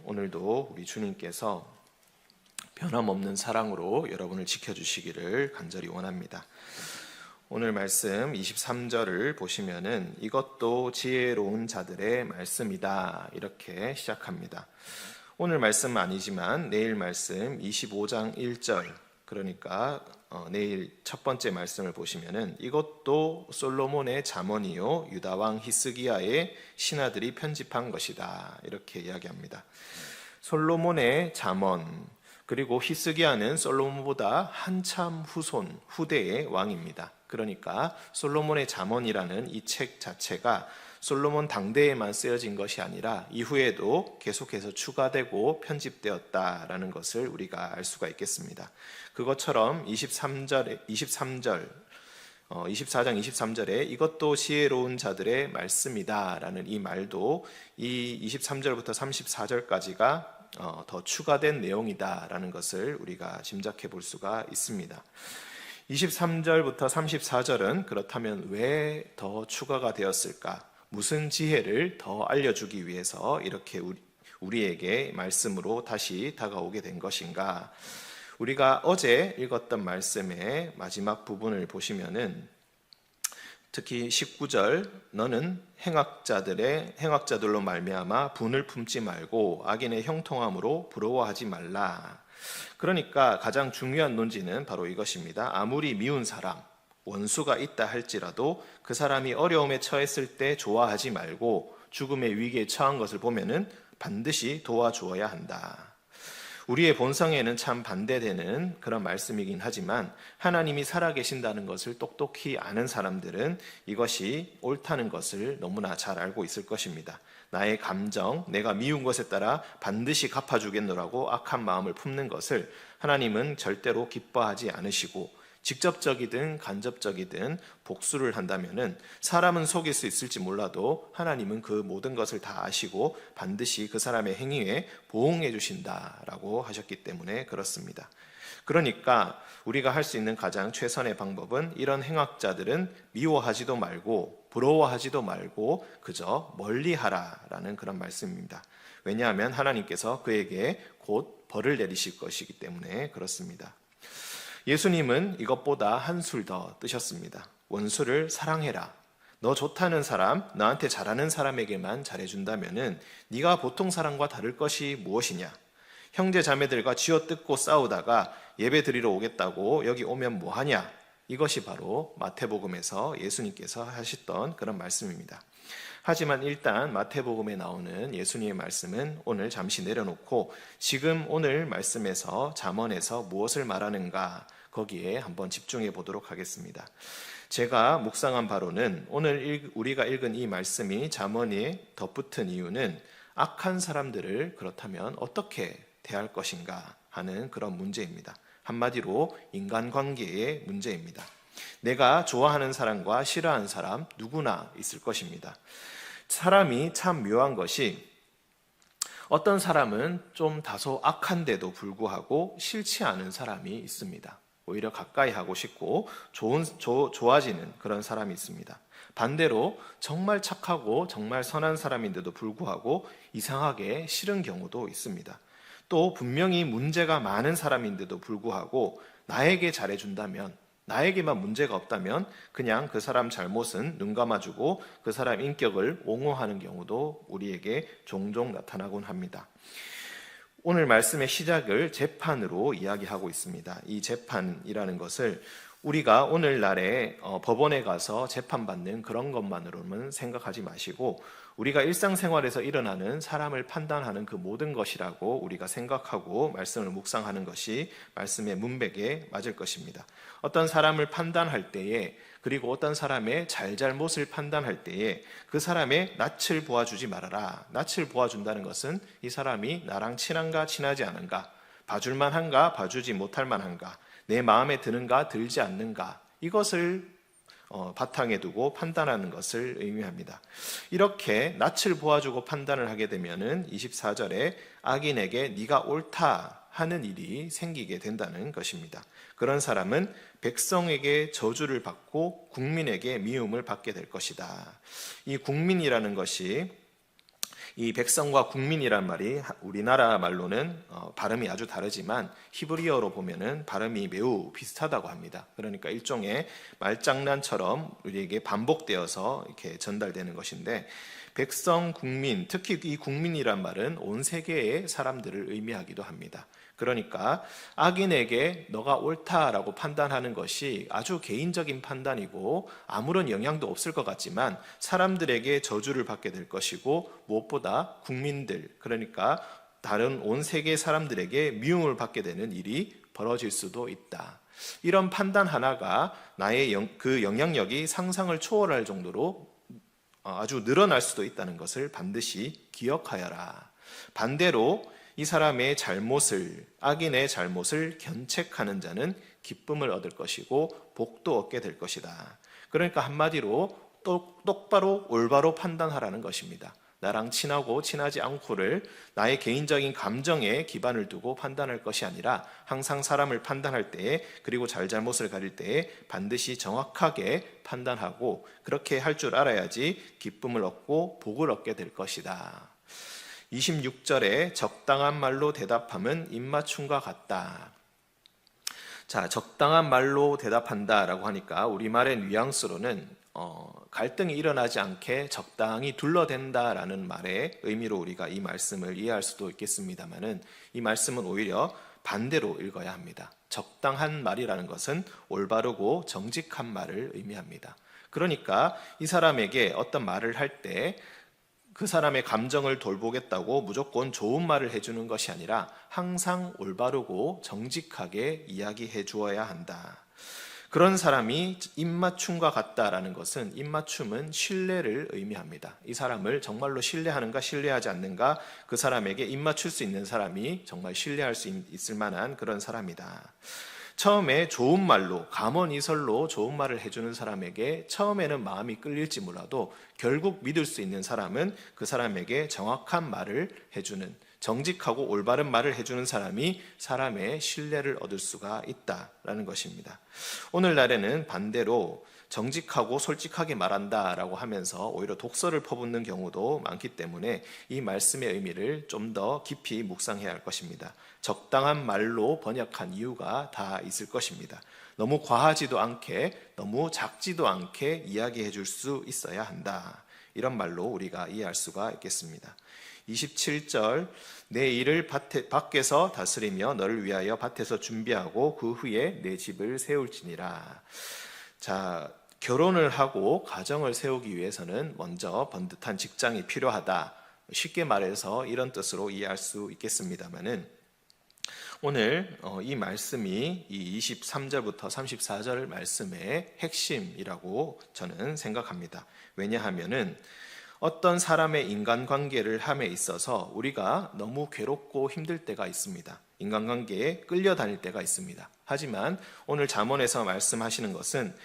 오늘도 우리 주님께서 변함없는 사랑으로 여러분을 지켜주시기를 간절히 원합니다. 오늘 말씀 23절을 보시면은 이것도 지혜로운 자들의 말씀이다 이렇게 시작합니다. 오늘 말씀은 아니지만 내일 말씀 25장 1절 그러니까 내일 첫 번째 말씀을 보시면은 이것도 솔로몬의 잠언이요 유다 왕 히스기야의 신하들이 편집한 것이다 이렇게 이야기합니다. 솔로몬의 잠언 그리고 히스기야는 솔로몬보다 한참 후대의 왕입니다. 그러니까 솔로몬의 잠언이라는 이 책 자체가 솔로몬 당대에만 쓰여진 것이 아니라 이후에도 계속해서 추가되고 편집되었다라는 것을 우리가 알 수가 있겠습니다. 그것처럼 24장 23절에 이것도 지혜로운 자들의 말씀이다라는 이 말도 이 23절부터 34절까지가 더 추가된 내용이다라는 것을 우리가 짐작해 볼 수가 있습니다. 23절부터 34절은 그렇다면 왜 더 추가가 되었을까? 무슨 지혜를 더 알려주기 위해서 이렇게 우리에게 말씀으로 다시 다가오게 된 것인가? 우리가 어제 읽었던 말씀의 마지막 부분을 보시면은 특히 19절 너는 행악자들로 말미암아 분을 품지 말고 악인의 형통함으로 부러워하지 말라. 그러니까 가장 중요한 논지는 바로 이것입니다. 아무리 미운 사람, 원수가 있다 할지라도 그 사람이 어려움에 처했을 때 좋아하지 말고 죽음의 위기에 처한 것을 보면은 반드시 도와주어야 한다. 우리의 본성에는 참 반대되는 그런 말씀이긴 하지만 하나님이 살아계신다는 것을 똑똑히 아는 사람들은 이것이 옳다는 것을 너무나 잘 알고 있을 것입니다. 나의 감정, 내가 미운 것에 따라 반드시 갚아주겠노라고 악한 마음을 품는 것을 하나님은 절대로 기뻐하지 않으시고 직접적이든 간접적이든 복수를 한다면은 사람은 속일 수 있을지 몰라도 하나님은 그 모든 것을 다 아시고 반드시 그 사람의 행위에 보응해 주신다라고 하셨기 때문에 그렇습니다. 그러니까 우리가 할 수 있는 가장 최선의 방법은 이런 행악자들은 미워하지도 말고 부러워하지도 말고 그저 멀리하라라는 그런 말씀입니다. 왜냐하면 하나님께서 그에게 곧 벌을 내리실 것이기 때문에 그렇습니다. 예수님은 이것보다 한술 더 뜨셨습니다. 원수를 사랑해라. 너 좋다는 사람, 너한테 잘하는 사람에게만 잘해준다면은 네가 보통 사람과 다를 것이 무엇이냐? 형제 자매들과 쥐어뜯고 싸우다가 예배 드리러 오겠다고 여기 오면 뭐하냐? 이것이 바로 마태복음에서 예수님께서 하셨던 그런 말씀입니다. 하지만 일단 마태복음에 나오는 예수님의 말씀은 오늘 잠시 내려놓고 지금 오늘 말씀에서 잠언에서 무엇을 말하는가 거기에 한번 집중해 보도록 하겠습니다. 제가 묵상한 바로는 오늘 우리가 읽은 이 말씀이 잠언에 덧붙은 이유는 악한 사람들을 그렇다면 어떻게 대할 것인가 하는 그런 문제입니다. 한마디로 인간관계의 문제입니다. 내가 좋아하는 사람과 싫어하는 사람 누구나 있을 것입니다. 사람이 참 묘한 것이 어떤 사람은 좀 다소 악한데도 불구하고 싫지 않은 사람이 있습니다. 오히려 가까이 하고 싶고 좋아지는 그런 사람이 있습니다. 반대로 정말 착하고 정말 선한 사람인데도 불구하고 이상하게 싫은 경우도 있습니다. 또 분명히 문제가 많은 사람인데도 불구하고 나에게 잘해준다면 나에게만 문제가 없다면 그냥 그 사람 잘못은 눈 감아주고 그 사람 인격을 옹호하는 경우도 우리에게 종종 나타나곤 합니다. 오늘 말씀의 시작을 재판으로 이야기하고 있습니다. 이 재판이라는 것을 우리가 오늘날에 법원에 가서 재판받는 그런 것만으로는 생각하지 마시고 우리가 일상생활에서 일어나는 사람을 판단하는 그 모든 것이라고 우리가 생각하고 말씀을 묵상하는 것이 말씀의 문맥에 맞을 것입니다. 어떤 사람을 판단할 때에 그리고 어떤 사람의 잘잘못을 판단할 때에 그 사람의 낯을 보아주지 말아라. 낯을 보아준다는 것은 이 사람이 나랑 친한가 친하지 않은가, 봐줄만 한가 봐주지 못할 만한가, 내 마음에 드는가 들지 않는가 이것을 바탕에 두고 판단하는 것을 의미합니다. 이렇게 낯을 보아주고 판단을 하게 되면은 24절에 악인에게 네가 옳다 하는 일이 생기게 된다는 것입니다. 그런 사람은 백성에게 저주를 받고 국민에게 미움을 받게 될 것이다. 이 국민이라는 것이 이 백성과 국민이란 말이 우리나라 말로는 발음이 아주 다르지만 히브리어로 보면은 발음이 매우 비슷하다고 합니다. 그러니까 일종의 말장난처럼 우리에게 반복되어서 이렇게 전달되는 것인데, 백성, 국민, 특히 이 국민이란 말은 온 세계의 사람들을 의미하기도 합니다. 그러니까 악인에게 너가 옳다라고 판단하는 것이 아주 개인적인 판단이고 아무런 영향도 없을 것 같지만 사람들에게 저주를 받게 될 것이고, 무엇보다 국민들, 그러니까 다른 온 세계 사람들에게 미움을 받게 되는 일이 벌어질 수도 있다. 이런 판단 하나가 나의 그 영향력이 상상을 초월할 정도로 아주 늘어날 수도 있다는 것을 반드시 기억하여라. 반대로 이 사람의 잘못을, 악인의 잘못을 견책하는 자는 기쁨을 얻을 것이고 복도 얻게 될 것이다. 그러니까 한마디로 똑바로 올바로 판단하라는 것입니다. 나랑 친하고 친하지 않고를 나의 개인적인 감정에 기반을 두고 판단할 것이 아니라 항상 사람을 판단할 때에, 그리고 잘잘못을 가릴 때에 반드시 정확하게 판단하고 그렇게 할 줄 알아야지 기쁨을 얻고 복을 얻게 될 것이다. 26절에 적당한 말로 대답함은 입맞춤과 같다. 자, 적당한 말로 대답한다라고 하니까 우리말의 뉘앙스로는 갈등이 일어나지 않게 적당히 둘러댄다라는 말의 의미로 우리가 이 말씀을 이해할 수도 있겠습니다만은, 이 말씀은 오히려 반대로 읽어야 합니다. 적당한 말이라는 것은 올바르고 정직한 말을 의미합니다. 그러니까 이 사람에게 어떤 말을 할 때 그 사람의 감정을 돌보겠다고 무조건 좋은 말을 해주는 것이 아니라 항상 올바르고 정직하게 이야기해 주어야 한다. 그런 사람이 입맞춤과 같다라는 것은, 입맞춤은 신뢰를 의미합니다. 이 사람을 정말로 신뢰하는가 신뢰하지 않는가, 그 사람에게 입맞출 수 있는 사람이 정말 신뢰할 수 있을 만한 그런 사람이다. 처음에 좋은 말로, 감언이설로 좋은 말을 해주는 사람에게 처음에는 마음이 끌릴지 몰라도 결국 믿을 수 있는 사람은 그 사람에게 정확한 말을 해주는, 정직하고 올바른 말을 해주는 사람이 사람의 신뢰를 얻을 수가 있다라는 것입니다. 오늘날에는 반대로 정직하고 솔직하게 말한다라고 하면서 오히려 독설을 퍼붓는 경우도 많기 때문에 이 말씀의 의미를 좀 더 깊이 묵상해야 할 것입니다. 적당한 말로 번역한 이유가 다 있을 것입니다. 너무 과하지도 않게, 너무 작지도 않게 이야기해 줄 수 있어야 한다. 이런 말로 우리가 이해할 수가 있겠습니다. 27절, 내 일을 밖에서 다스리며 너를 위하여 밭에서 준비하고 그 후에 내 집을 세울지니라. 자, 결혼을 하고 가정을 세우기 위해서는 먼저 번듯한 직장이 필요하다. 쉽게 말해서 이런 뜻으로 이해할 수 있겠습니다만은, 오늘 이 말씀이 이 23절부터 34절 말씀의 핵심이라고 저는 생각합니다. 왜냐하면은 어떤 사람의 인간관계를 함에 있어서 우리가 너무 괴롭고 힘들 때가 있습니다. 인간관계에 끌려다닐 때가 있습니다. 하지만 오늘 잠언에서 말씀하시는 것은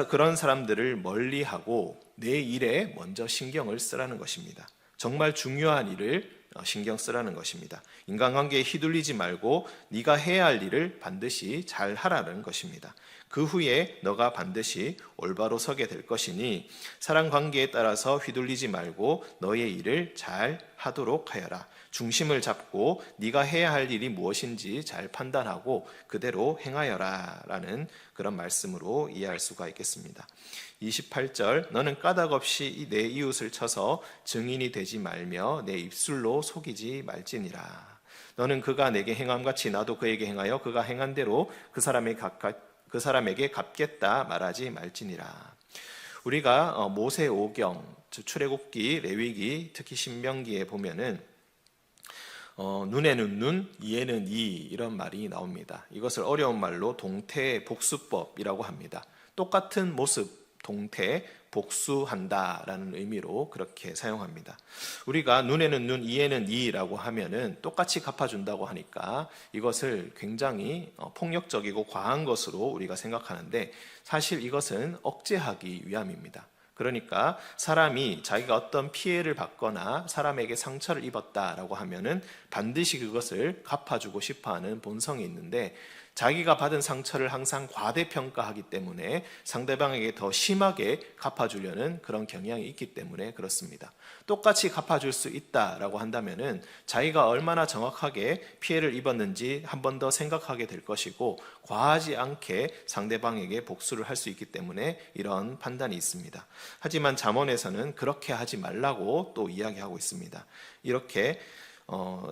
그런 사람들을 멀리하고 내 일에 먼저 신경을 쓰라는 것입니다. 정말 중요한 일을 신경 쓰라는 것입니다. 인간관계에 휘둘리지 말고 네가 해야 할 일을 반드시 잘 하라는 것입니다. 그 후에 너가 반드시 올바로 서게 될 것이니 사랑관계에 따라서 휘둘리지 말고 너의 일을 잘 하도록 하여라. 중심을 잡고 네가 해야 할 일이 무엇인지 잘 판단하고 그대로 행하여라 라는 그런 말씀으로 이해할 수가 있겠습니다. 28절, 너는 까닭없이 내 이웃을 쳐서 증인이 되지 말며 내 입술로 속이지 말지니라. 너는 그가 내게 행함같이 나도 그에게 행하여 그가 행한 대로 그 사람에게 갚겠다 말하지 말지니라. 우리가 모세오경, 출애굽기, 레위기, 특히 신명기에 보면은 눈에는 눈, 이에는 이 이런 말이 나옵니다. 이것을 어려운 말로 동태 복수법이라고 합니다. 똑같은 모습, 동태, 복수한다라는 의미로 그렇게 사용합니다. 우리가 눈에는 눈, 이에는 이라고 하면은 똑같이 갚아준다고 하니까 이것을 굉장히 폭력적이고 과한 것으로 우리가 생각하는데, 사실 이것은 억제하기 위함입니다. 그러니까 사람이 자기가 어떤 피해를 받거나 사람에게 상처를 입었다라고 하면은 반드시 그것을 갚아주고 싶어하는 본성이 있는데, 자기가 받은 상처를 항상 과대평가하기 때문에 상대방에게 더 심하게 갚아주려는 그런 경향이 있기 때문에 그렇습니다. 똑같이 갚아줄 수 있다라고 한다면은 자기가 얼마나 정확하게 피해를 입었는지 한 번 더 생각하게 될 것이고, 과하지 않게 상대방에게 복수를 할 수 있기 때문에 이런 판단이 있습니다. 하지만 잠언에서는 그렇게 하지 말라고 또 이야기하고 있습니다. 이렇게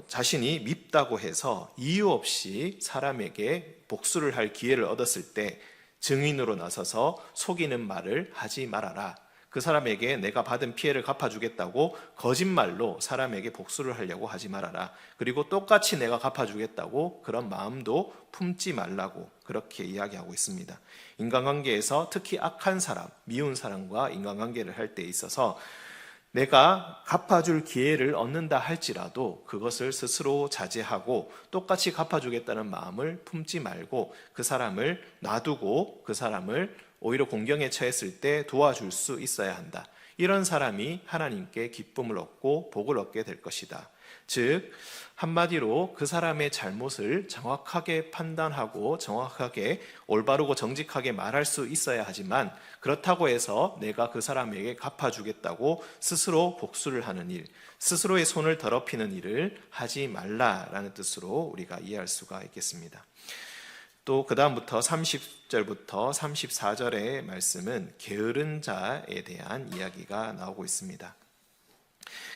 자신이 밉다고 해서 이유 없이 사람에게 복수를 할 기회를 얻었을 때 증인으로 나서서 속이는 말을 하지 말아라. 그 사람에게 내가 받은 피해를 갚아주겠다고 거짓말로 사람에게 복수를 하려고 하지 말아라. 그리고 똑같이 내가 갚아주겠다고 그런 마음도 품지 말라고 그렇게 이야기하고 있습니다. 인간관계에서 특히 악한 사람, 미운 사람과 인간관계를 할 때 있어서 내가 갚아줄 기회를 얻는다 할지라도 그것을 스스로 자제하고 똑같이 갚아주겠다는 마음을 품지 말고 그 사람을 놔두고 그 사람을 오히려 공경에 처했을 때 도와줄 수 있어야 한다. 이런 사람이 하나님께 기쁨을 얻고 복을 얻게 될 것이다. 즉 한마디로 그 사람의 잘못을 정확하게 판단하고 정확하게 올바르고 정직하게 말할 수 있어야 하지만, 그렇다고 해서 내가 그 사람에게 갚아주겠다고 스스로 복수를 하는 일, 스스로의 손을 더럽히는 일을 하지 말라라는 뜻으로 우리가 이해할 수가 있겠습니다. 또 그 다음부터 30절부터 34절의 말씀은 게으른 자에 대한 이야기가 나오고 있습니다.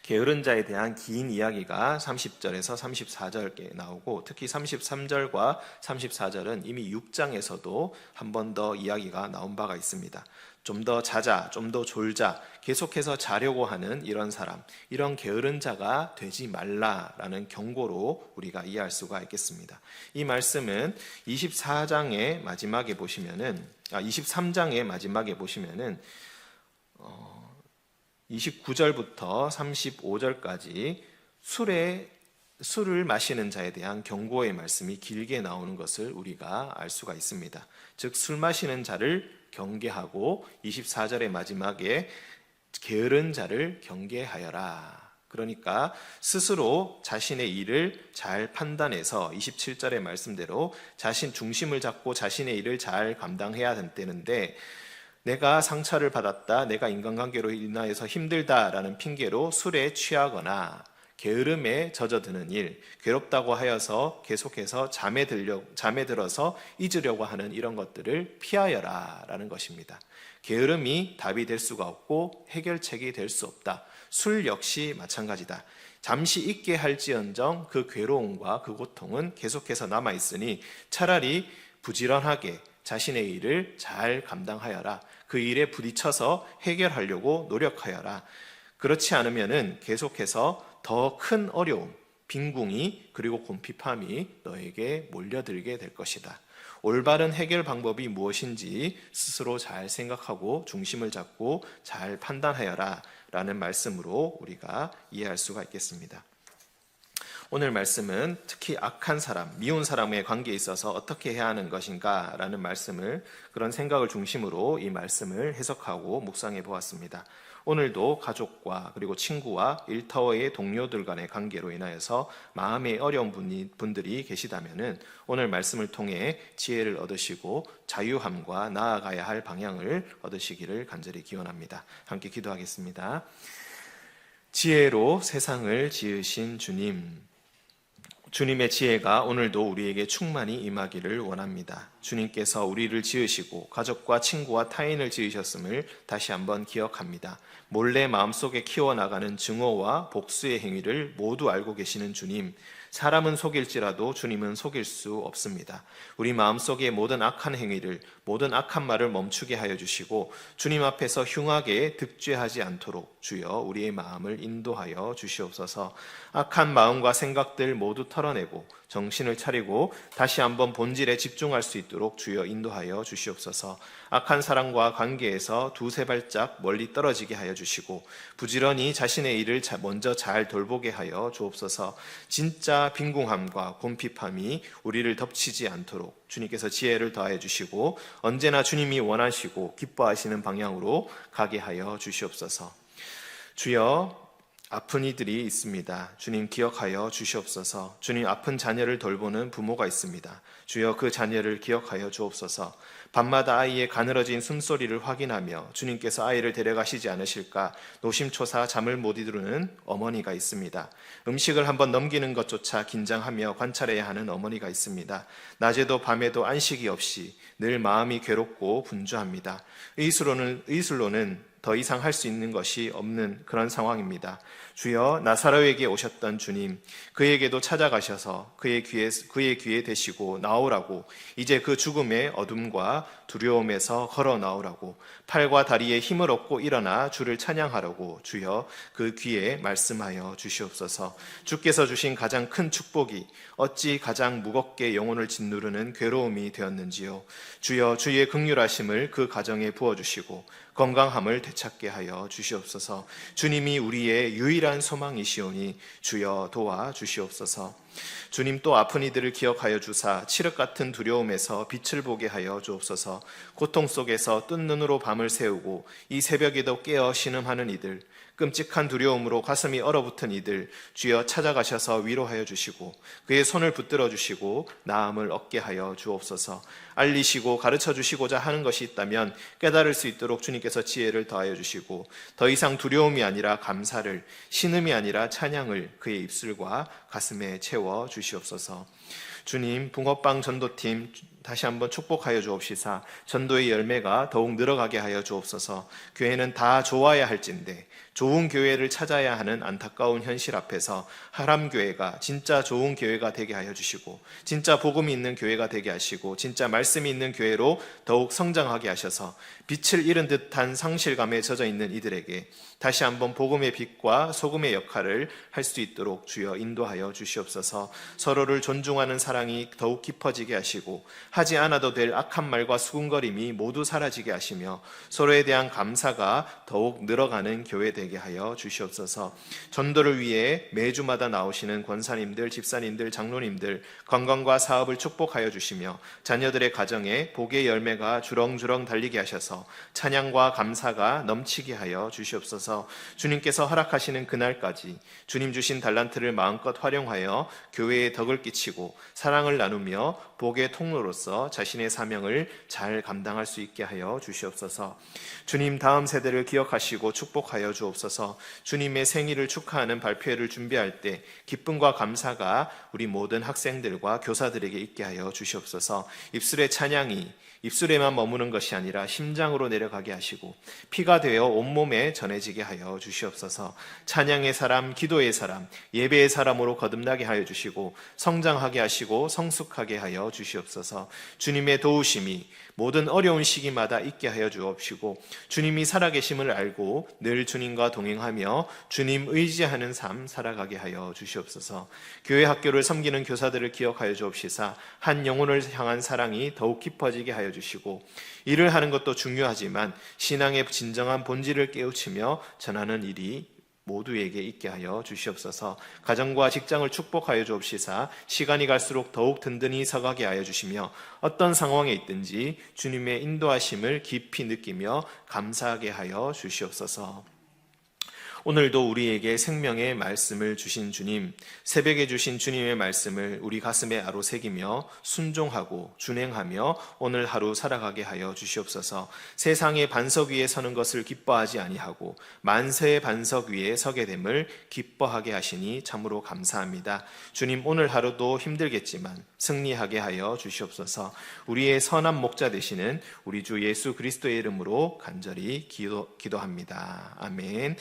게으른 자에 대한 긴 이야기가 30절에서 34절에 나오고, 특히 33절과 34절은 이미 6장에서도 한 번 더 이야기가 나온 바가 있습니다. 좀 더 자자, 좀 더 졸자, 계속해서 자려고 하는 이런 사람, 이런 게으른 자가 되지 말라라는 경고로 우리가 이해할 수가 있겠습니다. 이 말씀은 23장의 마지막에 보시면은 29절부터 35절까지 술을 마시는 자에 대한 경고의 말씀이 길게 나오는 것을 우리가 알 수가 있습니다. 즉 술 마시는 자를 경계하고 24절의 마지막에 게으른 자를 경계하여라. 그러니까 스스로 자신의 일을 잘 판단해서 27절의 말씀대로 자신 중심을 잡고 자신의 일을 잘 감당해야 되는데, 내가 상처를 받았다, 내가 인간관계로 인하여서 힘들다라는 핑계로 술에 취하거나 게으름에 젖어드는 일, 괴롭다고 하여서 계속해서 잠에 들어서 잊으려고 하는 이런 것들을 피하여라 라는 것입니다. 게으름이 답이 될 수가 없고 해결책이 될 수 없다. 술 역시 마찬가지다. 잠시 잊게 할지언정 그 괴로움과 그 고통은 계속해서 남아있으니 차라리 부지런하게 자신의 일을 잘 감당하여라. 그 일에 부딪혀서 해결하려고 노력하여라. 그렇지 않으면은 계속해서 더 큰 어려움, 빈궁이 그리고 곰핍함이 너에게 몰려들게 될 것이다. 올바른 해결 방법이 무엇인지 스스로 잘 생각하고 중심을 잡고 잘 판단하여라 라는 말씀으로 우리가 이해할 수가 있겠습니다. 오늘 말씀은 특히 악한 사람, 미운 사람의 관계에 있어서 어떻게 해야 하는 것인가 라는 말씀을, 그런 생각을 중심으로 이 말씀을 해석하고 묵상해 보았습니다. 오늘도 가족과 그리고 친구와 일터의 동료들 간의 관계로 인하여서 마음에 어려운 분들이 계시다면 오늘 말씀을 통해 지혜를 얻으시고 자유함과 나아가야 할 방향을 얻으시기를 간절히 기원합니다. 함께 기도하겠습니다. 지혜로 세상을 지으신 주님, 주님의 지혜가 오늘도 우리에게 충만히 임하기를 원합니다. 주님께서 우리를 지으시고 가족과 친구와 타인을 지으셨음을 다시 한번 기억합니다. 몰래 마음속에 키워나가는 증오와 복수의 행위를 모두 알고 계시는 주님, 사람은 속일지라도 주님은 속일 수 없습니다. 우리 마음속의 모든 악한 행위를, 모든 악한 말을 멈추게 하여 주시고 주님 앞에서 흉하게 득죄하지 않도록 주여 우리의 마음을 인도하여 주시옵소서. 악한 마음과 생각들 모두 털어내고 정신을 차리고 다시 한번 본질에 집중할 수 있도록 주여 인도하여 주시옵소서. 악한 사람과 관계에서 두세 발짝 멀리 떨어지게 하여 주시고 부지런히 자신의 일을 먼저 잘 돌보게 하여 주옵소서. 진짜 빈궁함과 곰핍함이 우리를 덮치지 않도록 주님께서 지혜를 더하여 주시고 언제나 주님이 원하시고 기뻐하시는 방향으로 가게 하여 주시옵소서. 주여, 아픈 이들이 있습니다. 주님 기억하여 주시옵소서. 주님 아픈 자녀를 돌보는 부모가 있습니다. 주여 그 자녀를 기억하여 주옵소서. 밤마다 아이의 가늘어진 숨소리를 확인하며 주님께서 아이를 데려가시지 않으실까 노심초사 잠을 못 이루는 어머니가 있습니다. 음식을 한번 넘기는 것조차 긴장하며 관찰해야 하는 어머니가 있습니다. 낮에도 밤에도 안식이 없이 늘 마음이 괴롭고 분주합니다. 의술로는 더 이상 할 수 있는 것이 없는 그런 상황입니다. 주여, 나사로에게 오셨던 주님, 그에게도 찾아가셔서 그의 귀에 대시고 나오라고, 이제 그 죽음의 어둠과 두려움에서 걸어 나오라고, 팔과 다리에 힘을 얻고 일어나 주를 찬양하라고 주여 그 귀에 말씀하여 주시옵소서. 주께서 주신 가장 큰 축복이 어찌 가장 무겁게 영혼을 짓누르는 괴로움이 되었는지요. 주여, 주의 긍휼하심을 그 가정에 부어주시고 건강함을 되찾게 하여 주시옵소서. 주님이 우리의 유일한 소망이시오니 주여 도와 주시옵소서. 주님, 또 아픈 이들을 기억하여 주사 칠흑 같은 두려움에서 빛을 보게 하여 주옵소서. 고통 속에서 뜬 눈으로 밤을 새우고 이 새벽에도 깨어 신음하는 이들, 끔찍한 두려움으로 가슴이 얼어붙은 이들, 주여 찾아가셔서 위로하여 주시고 그의 손을 붙들어 주시고 나음을 얻게 하여 주옵소서. 알리시고 가르쳐 주시고자 하는 것이 있다면 깨달을 수 있도록 주님께서 지혜를 더하여 주시고 더 이상 두려움이 아니라 감사를, 신음이 아니라 찬양을 그의 입술과 가슴에 채워 주시옵소서. 주님, 붕어빵 전도팀 다시 한번 축복하여 주옵시사 전도의 열매가 더욱 늘어가게 하여 주옵소서. 교회는 다 좋아야 할진데 좋은 교회를 찾아야 하는 안타까운 현실 앞에서 하람교회가 진짜 좋은 교회가 되게 하여 주시고 진짜 복음이 있는 교회가 되게 하시고 진짜 말씀이 있는 교회로 더욱 성장하게 하셔서 빛을 잃은 듯한 상실감에 젖어 있는 이들에게 다시 한번 복음의 빛과 소금의 역할을 할 수 있도록 주여 인도하여 주시옵소서. 서로를 존중하는 사랑이 더욱 깊어지게 하시고 하지 않아도 될 악한 말과 수군거림이 모두 사라지게 하시며 서로에 대한 감사가 더욱 늘어가는 교회 되게 하여 주시옵소서. 전도를 위해 매주마다 나오시는 권사님들, 집사님들, 장로님들 건강과 사업을 축복하여 주시며 자녀들의 가정에 복의 열매가 주렁주렁 달리게 하셔서 찬양과 감사가 넘치게 하여 주시옵소서. 주님께서 허락하시는 그날까지 주님 주신 달란트를 마음껏 활용하여 교회에 덕을 끼치고 사랑을 나누며 복의 통로로서 자신의 사명을 잘 감당할 수 있게 하여 주시옵소서. 주님, 다음 세대를 기억하시고 축복하여 주옵소서. 주님의 생일을 축하하는 발표회를 준비할 때 기쁨과 감사가 우리 모든 학생들과 교사들에게 있게 하여 주시옵소서. 입술의 찬양이 입술에만 머무는 것이 아니라 심장으로 내려가게 하시고 피가 되어 온몸에 전해지게 하여 주시옵소서. 찬양의 사람, 기도의 사람, 예배의 사람으로 거듭나게 하여 주시고 성장하게 하시고 성숙하게 하여 주시옵소서. 주님의 도우심이 모든 어려운 시기마다 있게 하여 주옵시고 주님이 살아계심을 알고 늘 주님과 동행하며 주님 의지하는 삶 살아가게 하여 주시옵소서. 교회 학교를 섬기는 교사들을 기억하여 주옵시사 한 영혼을 향한 사랑이 더욱 깊어지게 하여 주시고 일을 하는 것도 중요하지만 신앙의 진정한 본질을 깨우치며 전하는 일이 모두에게 있게 하여 주시옵소서. 가정과 직장을 축복하여 주옵시사 시간이 갈수록 더욱 든든히 서가게 하여 주시며 어떤 상황에 있든지 주님의 인도하심을 깊이 느끼며 감사하게 하여 주시옵소서. 오늘도 우리에게 생명의 말씀을 주신 주님, 새벽에 주신 주님의 말씀을 우리 가슴에 아로새기며 순종하고 준행하며 오늘 하루 살아가게 하여 주시옵소서. 세상의 반석 위에 서는 것을 기뻐하지 아니하고 만세의 반석 위에 서게 됨을 기뻐하게 하시니 참으로 감사합니다. 주님, 오늘 하루도 힘들겠지만 승리하게 하여 주시옵소서. 우리의 선한 목자 되시는 우리 주 예수 그리스도의 이름으로 간절히 기도합니다. 아멘.